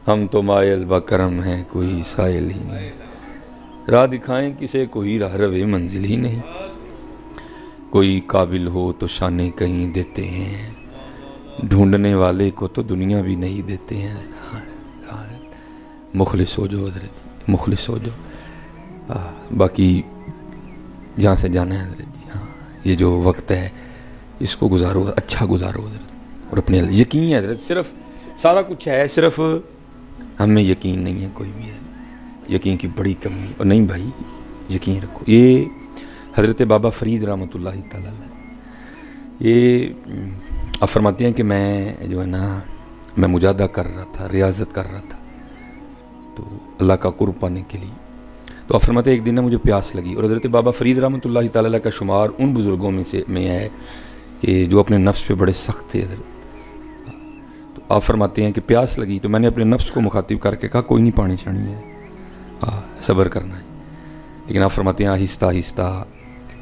ہم تو مائل بکرم ہیں کوئی سائل ہی نہیں، راہ دکھائیں کسے کوئی راہ روے منزل ہی نہیں، کوئی قابل ہو تو شانے کہیں دیتے ہیں، ڈھونڈنے والے کو تو دنیا بھی نہیں دیتے ہیں۔ مخلص ہو جو حضرت، مخلص ہو جو۔ باقی جہاں سے جانا ہے حضرت جی، ہاں یہ جو وقت ہے اس کو گزارو، اچھا گزارو حضرت، اور اپنے یقین ہے حضرت، صرف سارا کچھ ہے، صرف ہم میں یقین نہیں ہے کوئی بھی ہے، یقین کی بڑی کمی ہے۔ اور نہیں بھائی یقین رکھو، یہ حضرت بابا فرید رحمۃ اللہ تعالیٰ یہ آپ فرماتے ہیں کہ میں جو ہے نا میں مجاہدہ کر رہا تھا، ریاضت کر رہا تھا تو اللہ کا قرب پانے کے لیے، تو آپ فرماتے ہیں ایک دن نا مجھے پیاس لگی، اور حضرت بابا فرید رحمۃ اللہ تعالیٰ کا شمار ان بزرگوں میں ہے کہ جو اپنے نفس پہ بڑے سخت تھے حضرت۔ تو آپ فرماتے ہیں کہ پیاس لگی تو میں نے اپنے نفس کو مخاطب کر کے کہا کوئی نہیں، پانی چڑھنی ہے، صبر کرنا ہے۔ لیکن آپ فرماتے ہیں آہستہ آہستہ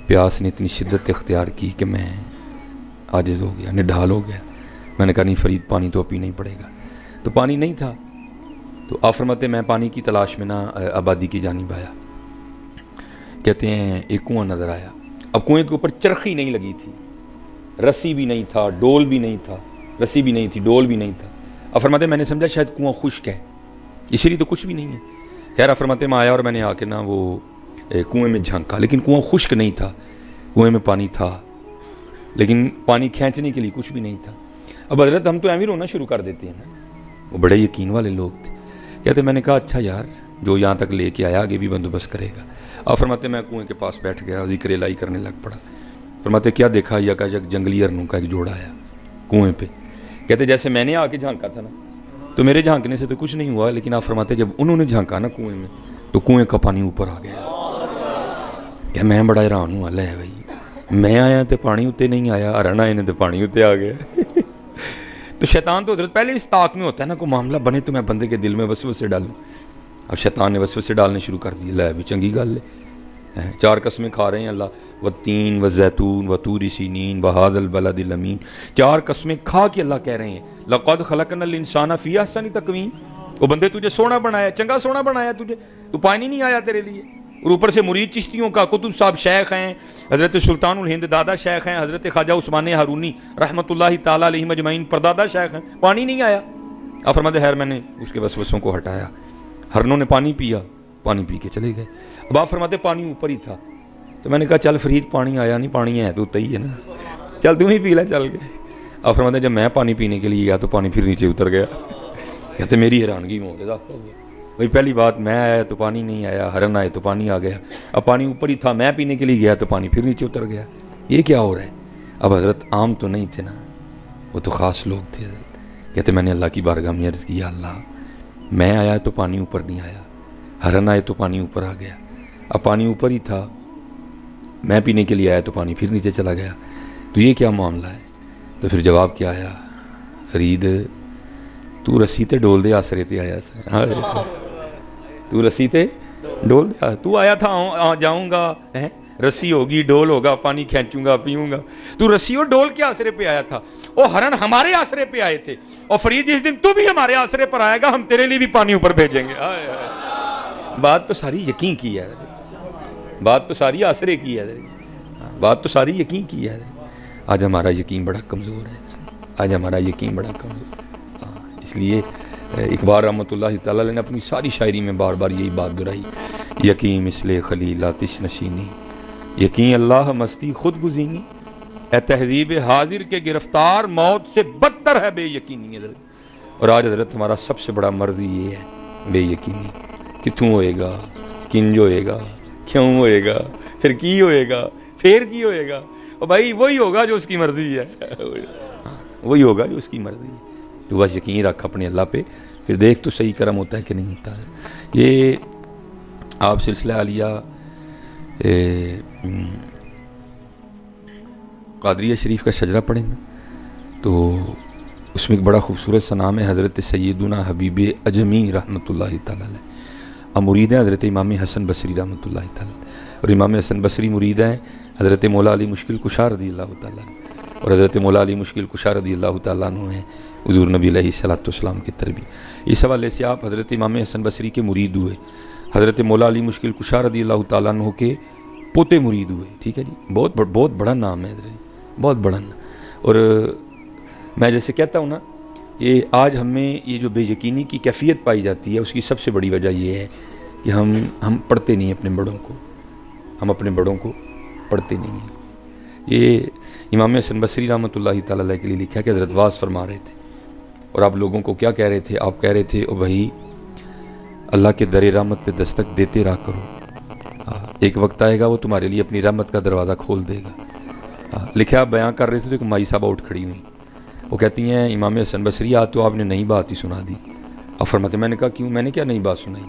پیاس نے اتنی شدت اختیار کی کہ میں عاجز ہو گیا، نڈھال ہو گیا۔ میں نے کہا نہیں فرید پانی تو پینا ہی پڑے گا، تو پانی نہیں تھا۔ تو آپ فرماتے ہیں میں پانی کی تلاش میں نا آبادی کی جانب آیا، کہتے ہیں ایک کنواں نظر آیا۔ اب کنویں کے اوپر چرخی نہیں لگی تھی، رسی بھی نہیں تھا، ڈول بھی نہیں تھا، رسی بھی نہیں تھی، ڈول بھی نہیں تھا۔ آپ فرماتے ہیں میں نے سمجھا شاید کنواں خشک ہے، اسی لیے تو کچھ بھی نہیں ہے۔ خیر آپ فرماتے ہیں میں آیا اور میں نے آ کے نا وہ کنویں میں جھانکا، لیکن کنواں خشک نہیں تھا، کنویں میں پانی تھا لیکن پانی کھینچنے کے لیے کچھ بھی نہیں تھا۔ اب حضرت ہم تو ایویں رونا شروع کر دیتے ہیں نا، وہ بڑے یقین والے لوگ تھے۔ کہتے میں نے کہا اچھا یار جو یہاں تک لے کے آیا آگے بھی بندوبست کرے گا۔ آپ فرماتے میں کنویں کے پاس بیٹھ گیا، ذکر الہی کرنے لگ پڑا۔ فرماتے کیا دیکھا، یا کہ جنگلی ارنوں کا ایک جوڑا آیا کنویں پہ۔ کہتے جیسے میں نے آ کے جھانکا تھا نا تو میرے جھانکنے سے تو کچھ نہیں ہوا، لیکن آپ فرماتے جب انہوں نے جھانکا نا کنویں میں تو کنویں کا پانی اوپر آ گیا۔ کہ میں بڑا حیران ہوں، اللہ ہے بھائی میں آیا تو پانی اتنے نہیں آیا، ارن آئے نے تو پانی اتنے آ گیا۔ تو شیطان تو حضرت پہلے اس طاق میں ہوتا ہے نا، کوئی معاملہ بنے تو میں بندے کے دل میں وسوسے ڈالوں۔ اب شیطان نے وسوسے ڈالنے شروع کر دی، لے بھی چنگی گل ہے، 4 قسمیں کھا رہے ہیں اللہ، والتین والزیتون وطور سینین وہذا البلد الامین، 4 قسمیں کھا کے اللہ کہہ رہے ہیں لقد خلقنا الانسان فی احسن تقویم، وہ بندے تجھے سونا بنایا، چنگا سونا بنایا تجھے، تو پانی نہیں آیا تیرے لیے۔ اور اوپر سے مرید چشتیوں کا کتب صاحب شیخ ہیں، حضرت سلطان الہند دادا شیخ ہیں، حضرت خواجہ عثمان ہارونی رحمۃ اللہ تعالیٰ علیہ مجمعین پردادا شیخ ہیں، پانی نہیں آیا۔ آپ فرماتے خیر میں نے اس کے وسوسوں کو ہٹایا، ہرنوں نے پانی پیا، پانی پی کے چلے گئے۔ اب آپ فرماتے پانی اوپر ہی تھا، تو میں نے کہا چل فرید پانی آیا نہیں، پانی ہے تو اتنا ہی ہے نا، چل تم ہی پی لے، چل گئے۔ آپ فرماتے جب میں پانی پینے کے لیے گیا تو پانی پھر نیچے اتر گیا۔ کہتے میری حیرانگی میں ہو گیا بھائی، پہلی بات میں آیا تو پانی نہیں آیا، ہرن آئے تو پانی آ گیا، اب پانی اوپر ہی تھا، میں پینے کے لیے گیا تو پانی پھر نیچے اتر گیا، یہ کیا ہو رہا ہے؟ اب حضرت عام تو نہیں تھے نا، وہ تو خاص لوگ تھے حضرت۔ کہتے میں نے اللہ کی بارگاہ میں عرض کیا اللہ میں آیا تو پانی اوپر نہیں آیا، ہرن آئے تو پانی اوپر آ گیا، اب پانی اوپر ہی تھا، میں پینے کے لیے آیا تو پانی پھر نیچے چلا گیا، تو یہ کیا معاملہ ہے؟ تو پھر جواب کیا آیا، فرید تو رسی تے ڈول دے آسرے تے آیا سا، تو رسی تے ڈول دے، تو آیا تھا جاؤں گا، رسی ہوگی ڈول ہوگا، پانی کھینچوں گا پیوں گا، تو رسی اور ڈول کے آسرے پہ آیا تھا، اور ہرن ہمارے آسرے پہ آئے تھے، اور فرید جس دن تو بھی ہمارے آسرے پر آئے گا ہم تیرے لیے بھی پانی اوپر بھیجیں گے۔ بات تو ساری یقین کی ہے، بات تو ساری آسرے کی ہے، بات تو ساری یقین کی ہے۔ آج ہمارا یقین بڑا کمزور ہے، آج ہمارا یقین بڑا کمزور ہے۔ اس لیے اقبال رحمۃ اللہ تعالیٰ نے اپنی ساری شاعری میں بار بار یہی بات دہرائی، یقین مثل خلیل آتش نشینی، یقین اللہ مستی خود گزینی، اے تہذیب حاضر کے گرفتار موت سے بدتر ہے بے یقینی۔ اور آج حضرت ہمارا سب سے بڑا مرض یہ ہے بے یقینی، کتوں ہوئے گا، کنج ہوئے گا، کیوں ہوئے گا، پھر کی ہوئے گا، پھر کی ہوئے گا، اور بھائی وہی ہوگا جو اس کی مرضی ہے، وہی ہوگا جو اس کی مرضی ہے۔ تو بس یقین رکھ اپنے اللہ پہ، پھر دیکھ تو صحیح کرم ہوتا ہے کہ نہیں ہوتا ہے۔ یہ آپ سلسلہ عالیہ قادریہ شریف کا شجرہ پڑھیں گے تو اس میں ایک بڑا خوبصورت سا نام ہے حضرت سیدنا حبیب اجمی رحمۃ اللہ تعالیٰ علیہ، اب مرید ہیں حضرت امام حسن بصری رحمۃ اللہ تعالیٰ، اور امام حسن بصری مرید ہیں حضرت مولا علی مشکل کشا رضی اللہ تعالیٰ، اور حضرت مولا علی مشکل کشا رضی اللہ تعالیٰ عنہ ہیں حضور نبی علیہ السلام کی تربیت۔ اس حوالے سے آپ حضرت امام حسن بصری کے مرید ہوئے، حضرت مولا علی مشکل کشا رضی اللہ تعالیٰ عنہ کے پوتے مرید ہوئے، ٹھیک ہے جی، بہت بڑا نام ہے حضرت، بہت بڑا نام۔ اور میں جیسے کہتا ہوں نا، یہ آج ہمیں یہ جو بے یقینی کی کیفیت پائی جاتی ہے، اس کی سب سے بڑی وجہ یہ ہے کہ ہم پڑھتے نہیں اپنے بڑوں کو، ہم اپنے بڑوں کو پڑھتے نہیں ہیں۔ یہ امام حسن بصری رحمۃ اللہ تعالیٰ علیہ کے لیے لکھا کہ حضرت واز فرما رہے تھے، اور آپ لوگوں کو کیا کہہ رہے تھے؟ آپ کہہ رہے تھے او بھائی اللہ کے در رحمت پہ دستک دیتے رہا کرو، ایک وقت آئے گا وہ تمہارے لیے اپنی رحمت کا دروازہ کھول دے گا۔ لکھا آپ بیان کر رہے تھے تو ایک مائی صاحبہ اٹھ کھڑی ہوئی، وہ کہتی ہیں امام حسن بصری آج تو آپ نے نئی بات ہی سنا دی۔ اب فرماتے میں نے کہا کیوں؟ میں نے کیا نئی بات سنائی؟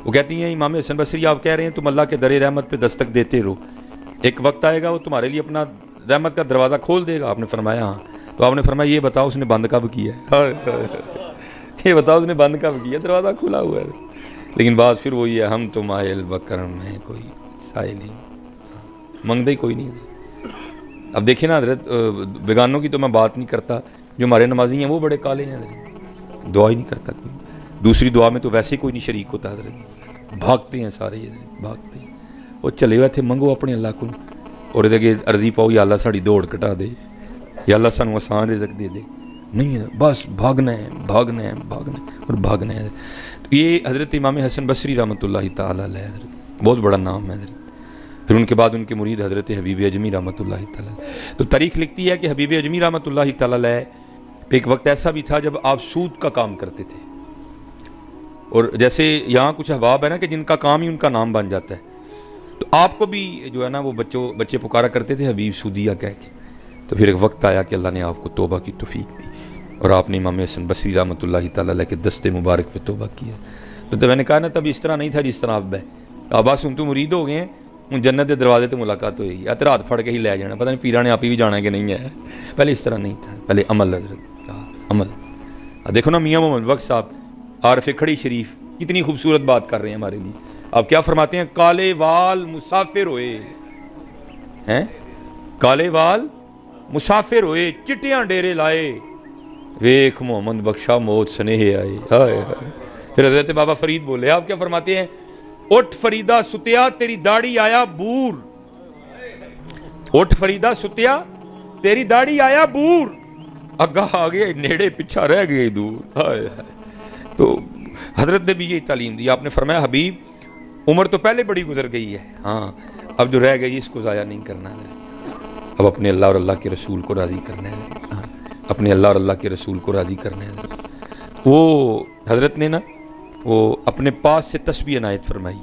وہ کہتی ہیں امام حسن بصری آپ کہہ رہے ہیں تم اللہ کے در رحمت پہ دستک دیتے رہو، ایک وقت آئے گا وہ تمہارے لیے اپنا رحمت کا دروازہ کھول دے گا۔ آپ نے فرمایا ہاں۔ تو آپ نے فرمایا یہ بتاؤ اس نے بند کب کیا ہے؟ یہ بتاؤ اس نے بند کب کیا؟ دروازہ کھلا ہوا ہے۔ لیکن بات پھر وہی ہے، ہم تو مائل بکرم میں کوئی سائل ہی منگدہ ہی کوئی نہیں۔ اب دیکھیں نا حضرت، بیگانوں کی تو میں بات نہیں کرتا، جو ہمارے نمازی ہیں وہ بڑے کالے ہیں حضرت، دعا ہی نہیں کرتا کوئی، دوسری دعا میں تو ویسے ہی کوئی نہیں شریک ہوتا حضرت، بھاگتے ہیں سارے حضرت، بھاگتے ہیں۔ وہ چلے ہوئے تھے منگو اپنے اللہ کو، اور ادھر عرضی پاؤ یا اللہ ساڑی دوڑ کٹا دے، یا اللہ سانو آسان رزق دے دے، نہیں ہے، بس بھاگنا ہے بھاگنا ہے بھاگنا ہے اور بھاگنا ہے۔ تو یہ حضرت امام حسن بصری رحمۃ اللہ تعالیٰ علیہ حضرت، بہت بڑا نام ہے حضرت۔ پھر ان کے بعد ان کے مرید حضرت حبیب اجمی رحمۃ اللہ تعالیٰ۔ تو تاریخ لکھتی ہے کہ حبیب اجمی رحمۃ اللہ تعالیٰ علیہ پہ ایک وقت ایسا بھی تھا جب آپ سود کا کام کرتے تھے، اور جیسے یہاں کچھ احباب ہے نا کہ جن کا کام ہی ان کا نام بن جاتا ہے، تو آپ کو بھی جو ہے نا وہ بچے پکارا کرتے تھے حبیب سودیہ کہہ کے۔ تو پھر ایک وقت آیا کہ اللہ نے آپ کو توبہ کی توفیق دی، اور آپ نے امام حسن بصری رحمۃ اللہ تعالیٰ علیہ کے دست مبارک پہ توبہ کیا۔ تو میں نے کہا نا تب اس طرح نہیں تھا جس طرح اب ہے، اب بس ہم تو مرید ہو گئے ہیں، ان جنت کے دروازے تو ملاقات ہوئی، یا تیرا ہاتھ پھڑ کے ہی لے جانا، پتہ نہیں پیرا نے آپ ہی بھی جانا ہے کہ نہیں ہے۔ پہلے اس طرح نہیں تھا، پہلے عمل حضرت، عمل۔ دیکھو نا میاں محمد بخش صاحب عارف کھڑی شریف کتنی خوبصورت بات کر رہے ہیں ہمارے لیے۔ آپ کیا فرماتے ہیں؟ کالے وال مسافر ہوئے ہیں، کالے وال مسافر ہوئے، چٹیاں ڈیرے لائے، ویکھ محمد بخشا موت سنیہ آئے۔ پھر حضرت بابا فرید بولے، آپ کیا فرماتے ہیں؟ اٹھ فریدہ ستیا تیری داڑھی آیا بور، اٹھ فریدہ ستیا تیری داڑھی آیا بور، اگاہ آگے نیڑے پیچھا رہ گئے دور۔ تو حضرت نے بھی یہی تعلیم دی، آپ نے فرمایا حبیب عمر تو پہلے بڑی گزر گئی ہے، ہاں اب جو رہ گئی اس کو ضائع نہیں کرنا ہے، اب اپنے اللہ اور اللہ کے رسول کو راضی کرنا ہے، اپنے اللہ اور اللہ کے رسول کو راضی کرنا ہے۔ وہ حضرت نے نا وہ اپنے پاس سے تسبیح عنایت فرمائی،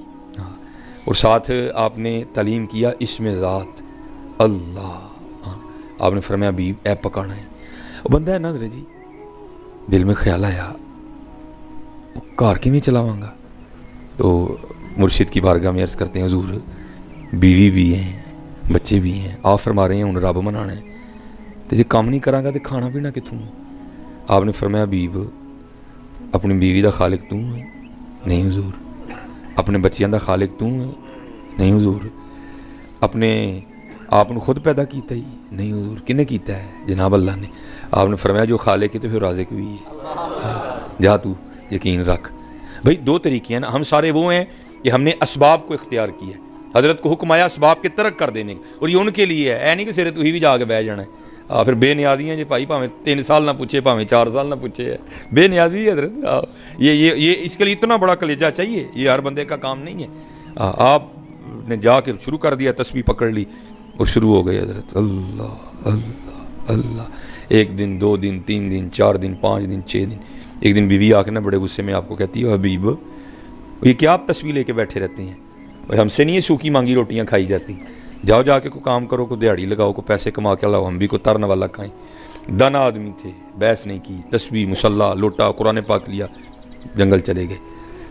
اور ساتھ آپ نے تعلیم کیا اسم ذات اللہ۔ آپ نے فرمایا حبیب اے پکانا ہے، وہ بندہ ہے نا حضرت جی، دل میں خیال آیا کار کی میں چلاواں گا، تو مرشد کی بارگاہ میں عرض کرتے ہیں حضور بیوی بھی ہیں بچے بھی ہیں، آپ فرما رہے ہیں انہیں رب منانا ہے، تو جی کام نہیں کراں گا تو کھانا پینا کتوں؟ آپ نے فرمایا حبیب اپنی بیوی دا خالق تو ہے؟ نہیں حضور۔ اپنے بچیاں دا خالق تو ہے؟ نہیں حضور۔ اپنے آپ نے خود پیدا کیتا ہی؟ نہیں حضور۔ کنے کیتا ہے؟ جناب اللہ نے۔ آپ نے فرمایا جو خالق ہے تو پھر رازق بھی ہے، جا تو یقین رکھ۔ بھئی دو طریقے ہیں نا، ہم سارے وہ ہیں کہ ہم نے اسباب کو اختیار کیا ہے، حضرت کو حکم آیا اسباب کے ترک کر دینے کا، اور یہ ان کے لیے ہے، اے نہیں کہ سرے تو ہی بھی جا کے بیٹھ جانا ہے۔ پھر بے نیازی ہیں جی بھائی، پاویں 3 سال نہ پوچھے پاویں 4 سال نہ پوچھے، بے نیازی ہے حضرت۔ یہ اس کے لیے اتنا بڑا کلیجہ چاہیے، یہ ہر بندے کا کام نہیں ہے۔ آپ نے جا کے شروع کر دیا، تسبیح پکڑ لی اور شروع ہو گئے حضرت، اللہ اللہ اللہ۔ 1 دن 2 دن 3 دن 4 دن 5 دن 6 دن۔ ایک دن بیوی آ کے نا بڑے غصے میں آپ کو کہتی ہے حبیب یہ کیا آپ تسبیح لے کے بیٹھے رہتے ہیں؟ اور ہم سے نہیں یہ سوکھی مانگی روٹیاں کھائی جاتی، جاؤ جا کے کوئی کام کرو، کوئی دیہڑی لگاؤ، کوئی پیسے کما کے لاؤ، ہم بھی کوئی ترن والا کھائیں۔ دانا آدمی تھے، بحث نہیں کی، تسبیح مصلی لوٹا قرآن پاک لیا، جنگل چلے گئے۔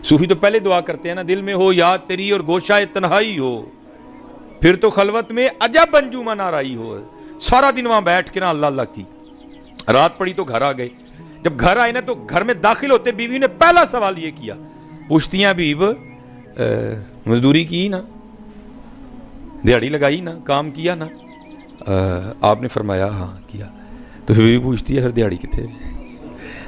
صوفی تو پہلے دعا کرتے ہیں نا، دل میں ہو یاد تیری اور گوشہ تنہائی ہو، پھر تو خلوت میں عجب انجمن آرائی ہو۔ سارا دن وہاں بیٹھ کے نا اللہ اللہ کی، رات پڑی تو گھر آ گئے۔ جب گھر آئے نا تو گھر میں داخل ہوتے بیوی نے پہلا سوال یہ کیا، پوچھتی ہیں حبیب مزدوری کی نا، دیہڑی لگائی نا، کام کیا نا؟ آپ نے فرمایا ہاں کیا۔ تو بیوی پوچھتی ہے پھر دیہڑی کتنے؟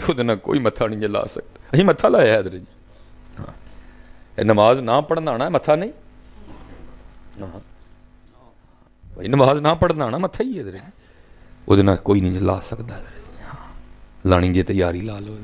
ਉਹਦੇ ਨਾਲ ਕੋਈ ਮੱਥਾ ਨਹੀਂ ਲਾ ਸਕਦਾ। ਅਸੀਂ ਮੱਥਾ ਲਾਇਆ ਹੈ ਜੀ, ਹਾਂ ਇਹ ਨਮਾਜ਼ ਨਾ ਪੜ੍ਹਨਾ ਆਣਾ ਮੱਥਾ ਨਹੀਂ, ਹਾਂ ਭਾਈ ਨਮਾਜ਼ ਨਾ ਪੜ੍ਹਨਾ ਆਣਾ ਮੱਥਾ ਹੀ ਹੈ, ਉਹਦੇ ਨਾਲ ਕੋਈ ਨਹੀਂ ਲਾ ਸਕਦਾ। ਲਾਣੀ ਜੇ ਤਿਆਰੀ ਲਾ ਲਓ।